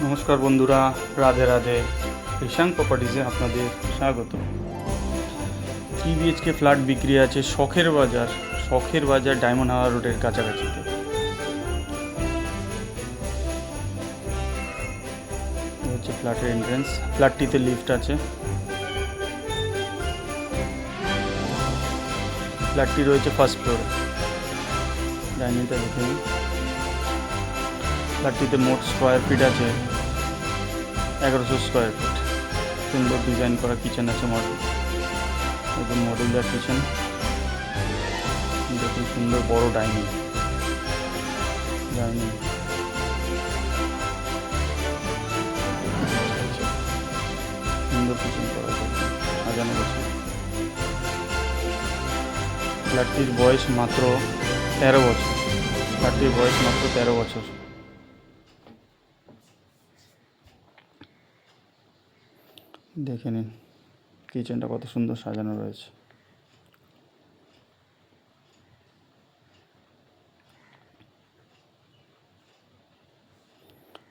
নমস্কার বন্ধুরা, রাধে রাধে। রিশাং প্রপার্টিজে আপনাদের স্বাগত। 3 BHK ফ্ল্যাট বিক্রি আছে শখের বাজার ডায়মন্ড হাওয়ার রোডের কাছাকাছিতে। হচ্ছে ফ্ল্যাটের এন্ট্রেন্স। ফ্ল্যাটটিতে লিফট আছে। ফ্ল্যাটটি রয়েছে ফার্স্ট ফ্লোরে। ডাইনিংটা দেখে নিন। ফ্ল্যাটটিতে মোট স্কোয়ার ফিট আছে 1100 স্কোয়ার ফিট। সুন্দর ডিজাইন করা কিচেন আছে মডেল। একদম মডেলদার কিচেন। দেখুন সুন্দর বড় ডাইনিং। সুন্দর কিচেন করা সাজানো গোছানো। ফ্ল্যাটটির বয়স মাত্র 13 বছর। দেখে নিন কিচেনটা কত সুন্দর সাজানো রয়েছে।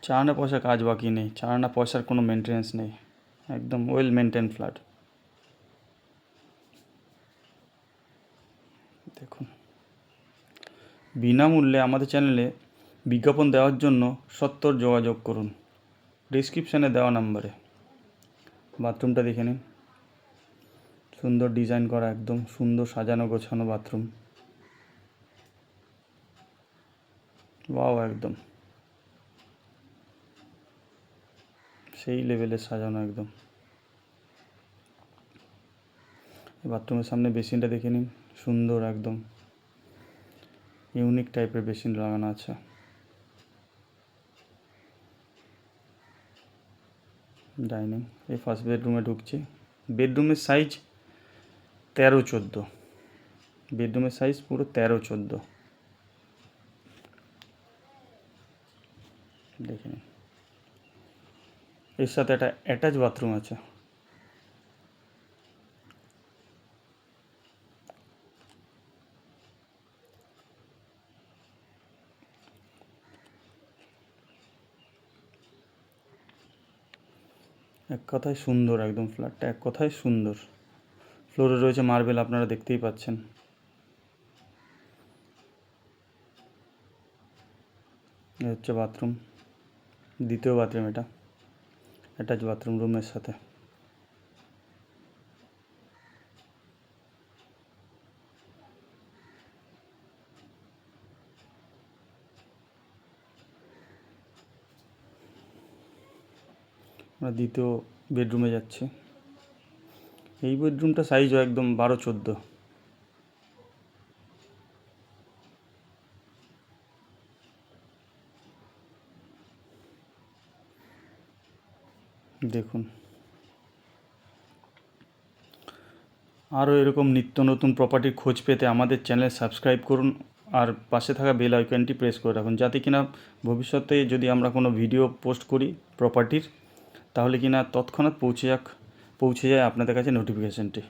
চার পয়সা কাজ বাকি নেই, পয়সার কোনো মেনটেন্যান্স নেই। একদম ওয়েল মেনটেন ফ্ল্যাট। দেখুন, বিনামূল্যে আমাদের চ্যানেলে বিজ্ঞাপন দেওয়ার জন্য সত্বর যোগাযোগ করুন ডিসক্রিপশানে দেওয়া নাম্বারে। বাথরুমটা দেখে নিন। সুন্দর ডিজাইন করা, একদম সুন্দর সাজানো গোছানো বাথরুম। ওয়াও, একদম সেই লেভেলের সাজানো একদম। বাথরুমের সামনে বেসিনটা দেখে নিন। সুন্দর একদম ইউনিক টাইপের বেসিন লাগানো আছে। ডাইনিং। এই ফার্স্ট বেডরুমে ঢুকছি। বেডরুমের সাইজ 13-14। বেডরুমের সাইজ পুরো 13-14। দেখে নিন। এর সাথে একটা অ্যাটাচ বাথরুম আছে। এক কথায় সুন্দর একদম ফ্ল্যাটটা, এক কথায় সুন্দর। ফ্লোরে রয়েছে মার্বেল, আপনারা দেখতেই পাচ্ছেন। এ হচ্ছে বাথরুম, দ্বিতীয় বাথরুম। এটা অ্যাটাচ বাথরুম রুমের সাথে। আমরা দ্বিতীয় বেডরুমে যাচ্ছি। এই বেডরুমটা সাইজও একদম 12-14। দেখুন, আরও এরকম নিত্য নতুন প্রপার্টির খোঁজ পেতে আমাদের চ্যানেল সাবস্ক্রাইব করুন আর পাশে থাকা বেল আইকনটি প্রেস করে রাখুন, যাতে কিনা ভবিষ্যতে যদি আমরা কোনো ভিডিও পোস্ট করি প্রপার্টির, তাহলে কিনা তৎক্ষণাৎ পৌঁছে যায় আপনাদের কাছে নোটিফিকেশানটি।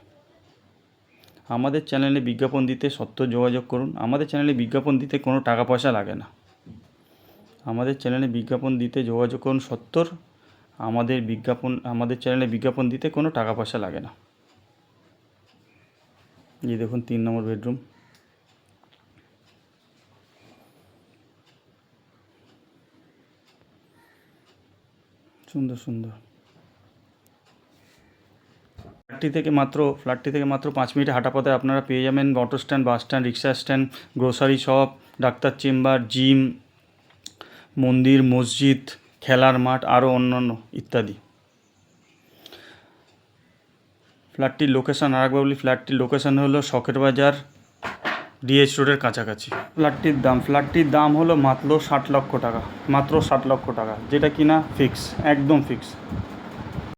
আমাদের চ্যানেলে বিজ্ঞাপন দিতে সত্ত্বর যোগাযোগ করুন। আমাদের চ্যানেলে বিজ্ঞাপন দিতে কোনো টাকা পয়সা লাগে না। আমাদের চ্যানেলে বিজ্ঞাপন দিতে যোগাযোগ করুন সত্ত্বর। আমাদের চ্যানেলে বিজ্ঞাপন দিতে কোনো টাকা পয়সা লাগে না। এই দেখুন 3 নম্বর বেডরুম। সুন্দর সুন্দর। ফ্ল্যাটটি থেকে মাত্র 5 মিনিট হাঁটা পথে আপনারা পেয়ে যাবেন auto stand, bus stand, rickshaw stand, grocery shop, doctor chamber, gym, মন্দির, মসজিদ, খেলার মাঠ, আরও অন্যান্য ইত্যাদি। ফ্ল্যাটটির লোকেশান আরেকবার বলি। ফ্ল্যাটটির লোকেশান হলো শখের বাজার ডিএইচ রোডের কাছাকাছি। ফ্ল্যাটটির দাম হলো মাত্র 60 লক্ষ টাকা। যেটা কিনা ফিক্স, একদম ফিক্স।